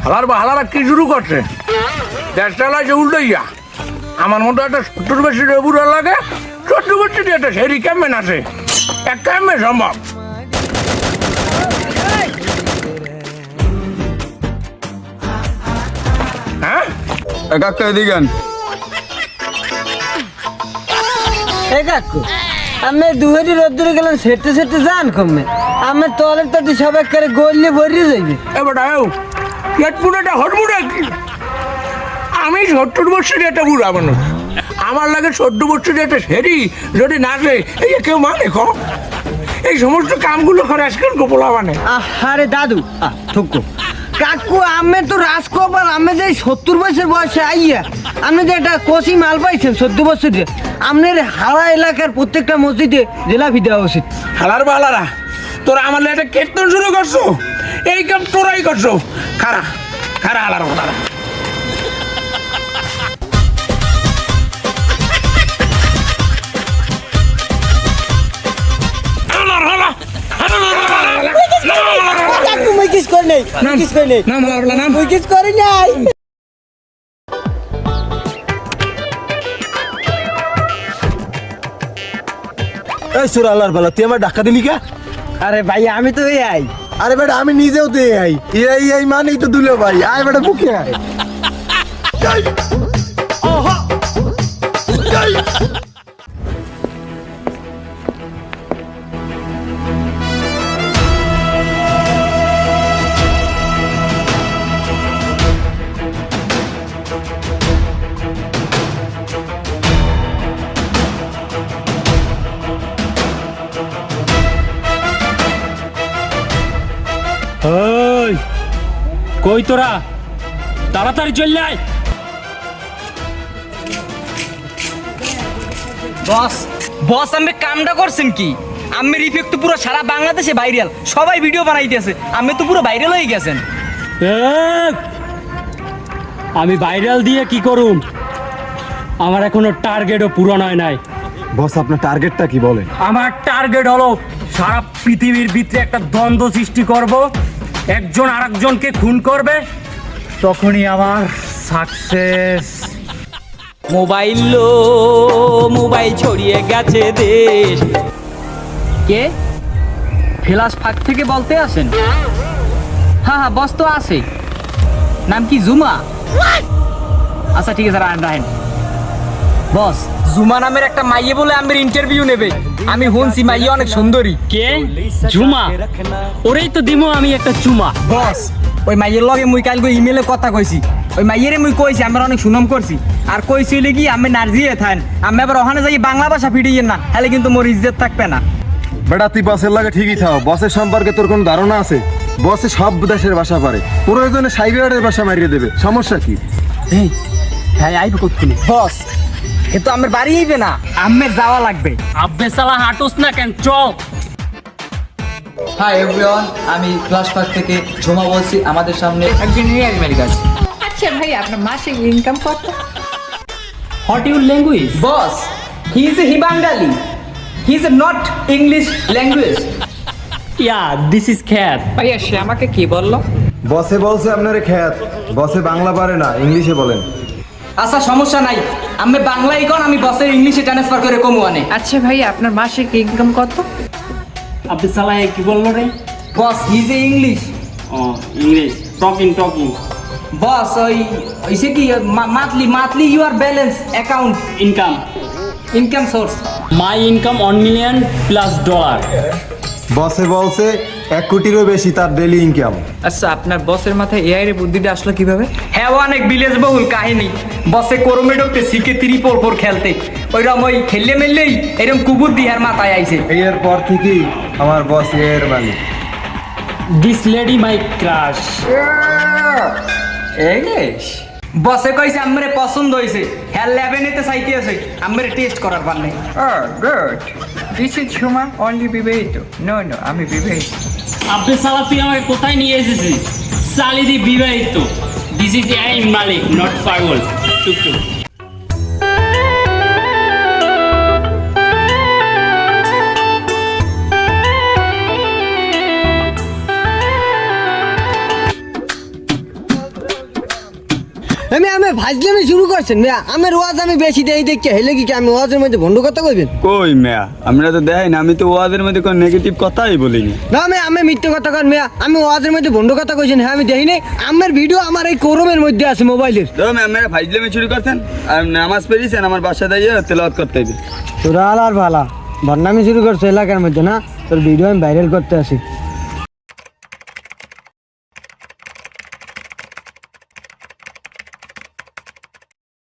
হালার বা হালারা কি শুরু করছে দেশটা লাগছে উল্টাইয়া আমার মতো একটা 70 বছর বুড়া লাগে 70 বছর একটা সেরি ক্যাম্পেন আছে এক ক্যাম্পে সম্ভব হ্যাঁ কাকা এদিকে এ কাকু আমি দুহেরি রোদ্দুরে গেলাম সেটে সেটে যান কমে আমি তলে তো সবাই করে গড়লে ভরিয়ে যাইবে এবার পেট পুরোটা হটমুড়া কি আমি 70 বছর একটা বুড়া মানুষ আমার লাগে 70 বছর একটা সেরি যদি নাচে এই যে কেউ মানে কম এই সমস্ত কামগুলো করে আজকাল গোপলা মানে আরে দাদু থুকু কাকু আমি তো রাজকপাল আমি যে 70 বছর বয়সে আইয়া আপনি যে একটা কষি মাল পাইছেন 14 বছরে আপনার হাওড়া এলাকার প্রত্যেকটা মসজিদে জেলাপি দেওয়া উচিত হালার বালারা তোরা আমার একটা কীর্তন শুরু করছো এই কাম তোরাই করছো খারা খারা হালার বালারা কাকু মই কিস করে নেই কিস করে নেই নাম হালার বালা নাম মই কিস করে নাই এই সুরা আল্লাহর বালা তুই আমার ডাক্কা দিলি কে আরে ভাই আমি তো এই আই আরে বেটা আমি নিজেও তো এই এই মানেই তো দুলো ভাই আয় বেটা বুকে আয় ওই কই তোরা তাড়াতাড়ি চলে আয় বস বস আমি কামটা করছেন কি আমের ইফেক্ট তো পুরো সারা বাংলাদেশে ভাইরাল সবাই ভিডিও বানাইতেছে আমি তো পুরো ভাইরাল হয়ে গেছেন আমি ভাইরাল দিয়ে কি করুম আমার এখনো টার্গেটও পূরণ হয় নাই বস আপনার টার্গেটটা কি বলেন আমার টার্গেট হলো সারা পৃথিবীর ভিতরে একটা দ্বন্দ্ব সৃষ্টি করব একজন আরেকজনকে খুন করবে তখনই আমার সাকসেস মোবাইল ছড়িয়ে গেছে দেশ কে ফ্ল্যাশ ফাঁক থেকে বলতে আসেন হ্যাঁ বস তো আছে নাম কি জুমা আচ্ছা ঠিক আছে রাহেন বস জুমা নামের একটা মাইয়ে বলে আমার ইন্টারভিউ নেবে আমি শুনছি মাইয়ে অনেক সুন্দরী কে ঝুমা ওরেই তো দিমো আমি একটা চুমা বস ওই মাইয়ের লগে মুই কালকে ইমেলে কথা কইছি ওই মাইয়েরে মুই কইছি আমরা অনেক সুনাম করছি আর কইছিল কি আমি নার্জিয়ে থান আমি আবার ওখানে যাই বাংলা ভাষা ফিরিয়ে না তাহলে কিন্তু মোর ইজ্জত থাকবে না বেটা তুই বসের লাগে ঠিকই থাও বসের সম্পর্কে তোর কোনো ধারণা আছে বসে সব দেশের ভাষা পারে প্রয়োজনে সাইবেরিয়ার ভাষা মারিয়ে দেবে সমস্যা কি এই হ্যাঁ আইবে কতক্ষণে বস এ তো আমার বাড়ি আইবে না আমের যাওয়া লাগবে আব্বে সালা হাঁটুস না কেন চল হাই এভরিওয়ান আমি ক্লাস ফাইভ থেকে ঝুমা বলছি আমাদের সামনে একজন নিয়ারিমের কাজ আচ্ছা ভাই আপনার মাসিক ইনকাম কত what your language boss he is a হিবাঙ্গালি he is not English language ya this is খ্যাত ভাইয়া সে আমাকে কি বললো বসে বলছে আপনারে খ্যাত বসে বাংলা পারে না ইংলিশে বলেন আচ্ছা সমস্যা নাই আমি বাংলায় কোন আমি বসের ইংলিশে ট্রান্সফার করে কমু আনে আচ্ছা ভাই আপনার মাসিক ইনকাম কত আব্বে সালা কি বললো রে boss he is a English ও ইংলিশ টকিং বস ওইসে কি monthly your balance account income income source my income 1 million plus dollar বসে বলছে 1 কোটিরও বেশি তার ডেইলি ইনকাম আচ্ছা আপনার বসের মাথায় এআই এর বুদ্ধিটা আসলো কিভাবে হ্যাঁ অনেক বিলেজ বহুল কাহিনী বসে করমে ঢুকতে শিখে 3-4 খেলতে ওইরকম ওই খেললে মেললেই এরকম কুকুর দিহার মাথায় আইছে এর পর থেকেই আমার বস এর মালিক দিস লেডি মাই ক্রাশ বসে কইছে আমারে পছন্দ হইছে হ্যাঁ ল্যাবে নিতে চাইতে আছে আমারে টেস্ট করার পারলে good this is Jhuma only বিবাহিত নো আমি বিবাহিত আব্বে সালা তুই আমাকে কোথায় নিয়ে এসেছিস সালিদি বিবাহিত this is I Malik not পাগল চুপ ভাজলামি শুরু করছেন মিয়া আমার ওয়াজ আমি বেশি দেই দেখি হেলে কি আমি ওয়াজের মধ্যে ভন্ড কথা কইবেন কই মেয়া আমরা তো দেখাই না, আমি তো ওয়াদের মধ্যে কোনো নেগেটিভ কথাই বলিনি। না মিয়া আমি মিথ্যে কথা কন মিয়া আমি ওয়াজের মধ্যে ভন্ড কথা কইছেন হ্যাঁ আমি দেই নাই আমার ভিডিও আমার এই কোরমের মধ্যে আছে মোবাইলের দেখো ম্যাম, মেরা ফাইজলামি শুরু করছেন আর নামাজ পড়িয়েছেন, আমার বাসায় দাঁড়িয়ে তেলাওয়াত করতে হবে। তোরা আর ভালা বদনামি শুরু করছে এলাকার মধ্যে না তোর ভিডিও আমি ভাইরাল করতে আসি